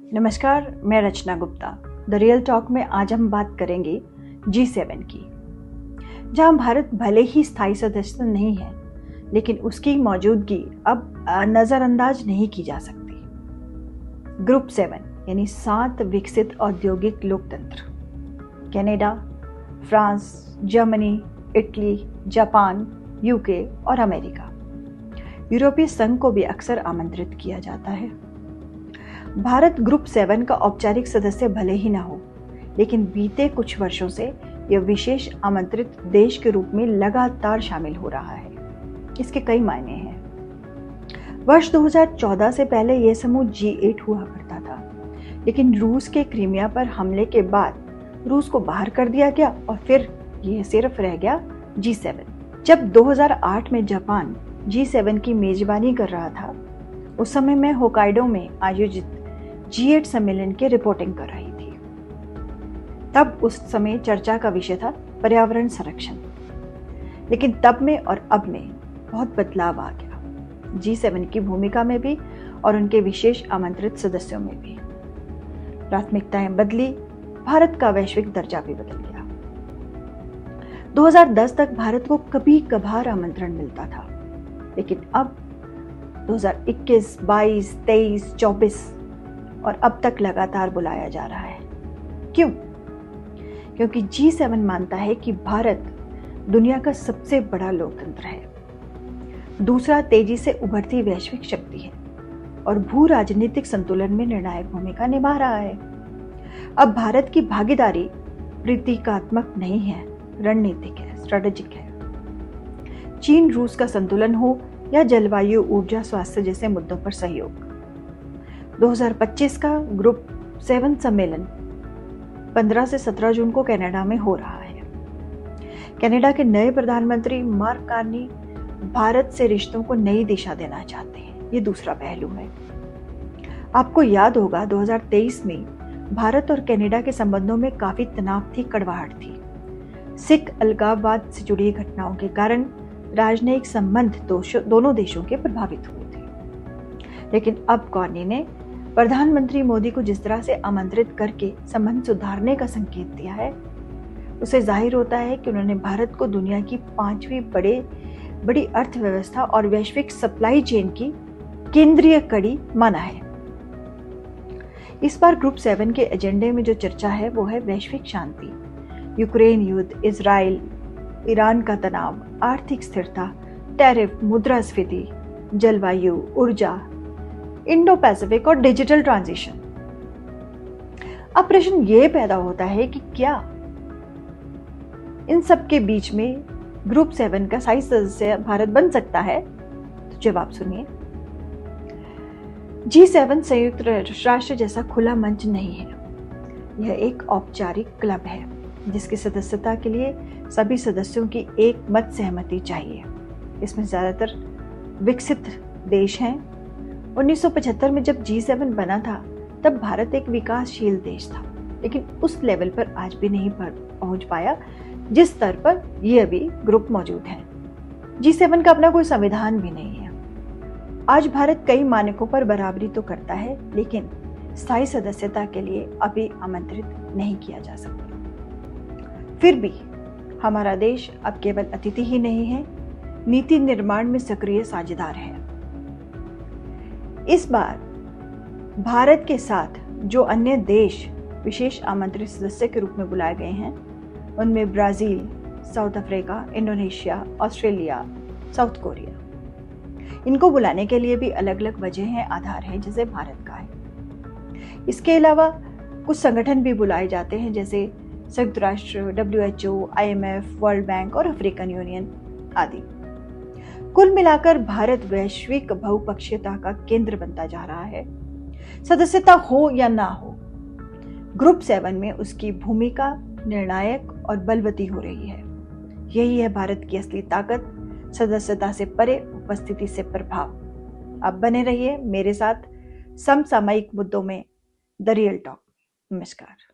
नमस्कार, मैं रचना Gupta. The real talk में आज हम बात करेंगे G7 की, जहां भारत भले ही स्थायी सदस्य नहीं है, लेकिन उसकी मौजूदगी अब नजरअंदाज नहीं की जा सकती। ग्रुप 7 यानी 7 विकसित औद्योगिक लोकतंत्र, Canada, France, Germany, Italy, Japan, UK और अमेरिका। यूरोपीय संघ को भी अक्सर आमंत्रित किया जाता है। भारत ग्रुप 7 का औपचारिक सदस्य भले ही ना हो, लेकिन बीते कुछ वर्षों से यह विशेष आमंत्रित देश के रूप में लगातार शामिल हो रहा है। इसके कई मायने हैं। वर्ष 2014 से पहले यह समूह G8 हुआ करता था, लेकिन रूस के क्रीमिया पर हमले के बाद रूस को बाहर कर दिया गया और फिर यह सिर्फ रह गया G7। जब 2008 में जापान G7 की मेजबानी कर रहा था, उस समय मैं होकाइडो में आयोजित G8 सम्मेलन की रिपोर्टिंग कर रही थी। तब उस समय चर्चा का विषय था पर्यावरण संरक्षण, लेकिन तब में और अब में बहुत बदलाव आ गया। G7 की भूमिका में भी और उनके विशेष आमंत्रित सदस्यों में भी प्राथमिकताएं बदली, भारत का वैश्विक दर्जा भी बदल गया। 2010 तक भारत को कभी कभार आमंत्रण मिलता था, लेकिन अब 2021, 22, 23, 24 और अब तक लगातार बुलाया जा रहा है। क्यों? क्योंकि G7 मानता है कि भारत दुनिया का सबसे बड़ा लोकतंत्र है, दूसरा तेजी से उभरती वैश्विक शक्ति है और भू राजनीतिक संतुलन में निर्णायक भूमिका निभा रहा है। अब भारत की भागीदारी प्रतीकात्मक नहीं है, रणनीतिक है, स्ट्रेटेजिक है। चीन रूस का संतुलन हो या जलवायु, ऊर्जा, स्वास्थ्य जैसे मुद्दों पर सहयोग। 2025 का ग्रुप 7 सम्मेलन 15 से 17 जून को कनाडा में हो रहा है। कनाडा के नए प्रधानमंत्री मार्क कार्नी भारत से रिश्तों को नई दिशा देना चाहते हैं। ये दूसरा पहलू है। आपको याद होगा 2023 में भारत और कनाडा के संबंधों में काफी तनाव थी, कड़वाहट थी। सिख अलगाववाद से जुड़ी घटनाओं के कारण राजनयिक संबंध दोनों देशों के प्रभावित हुए थे। लेकिन अब कार्नी ने प्रधानमंत्री मोदी को जिस तरह से आमंत्रित करके संबंध सुधारने का संकेत दिया है, उसे जाहिर होता है कि उन्होंने भारत को दुनिया की 5वीं बड़ी अर्थव्यवस्था और वैश्विक सप्लाई चेन की केंद्रीय कड़ी माना है। इस बार ग्रुप 7 के एजेंडे में जो चर्चा है वो है वैश्विक शांति, यूक्रेन युद्ध, इजराइल ईरान का तनाव, आर्थिक स्थिरता, टैरिफ, मुद्रास्फीति, जलवायु, ऊर्जा, इंडो पैसिफिक और डिजिटल ट्रांजिशन। अब प्रश्न ये पैदा होता है कि क्या इन सब के बीच में ग्रुप 7 का स्थायी सदस्य भारत बन सकता है? तो जवाब सुनिए। G7 संयुक्त राष्ट्र जैसा खुला मंच नहीं है। यह एक औपचारिक क्लब है जिसकी सदस्यता के लिए सभी सदस्यों की एक मत सहमति चाहिए। इसमें ज्यादातर विकसित देश हैं। 1975 में जब G7 बना था, तब भारत एक विकासशील देश था, लेकिन उस लेवल पर आज भी नहीं पहुंच पाया जिस स्तर पर यह अभी ग्रुप मौजूद है। G7 का अपना कोई संविधान भी नहीं है। आज भारत कई मानकों पर बराबरी तो करता है, लेकिन स्थायी सदस्यता के लिए अभी आमंत्रित नहीं किया जा सकता। फिर भी हमारा देश अब केवल अतिथि ही नहीं है, नीति निर्माण में सक्रिय साझेदार है। इस बार भारत के साथ जो अन्य देश विशेष आमंत्रित सदस्य के रूप में बुलाए गए हैं, उनमें Brazil, south Africa, Indonesia, Australia, south Korea. इनको बुलाने के लिए भी अलग अलग वजह हैं, आधार हैं, जैसे भारत का है। इसके अलावा कुछ संगठन भी बुलाए जाते हैं, जैसे संयुक्त राष्ट्र, WHO, IMF, वर्ल्ड बैंक और अफ्रीकन यूनियन आदि। कुल मिलाकर भारत वैश्विक बहुपक्षीयता का केंद्र बनता जा रहा है। सदस्यता हो या ना हो, ग्रुप 7 में उसकी भूमिका निर्णायक और बलवती हो रही है। यही है भारत की असली ताकत, सदस्यता से परे, उपस्थिति से प्रभाव। अब बने रहिए मेरे साथ समसामयिक मुद्दों में द रियल टॉक। नमस्कार।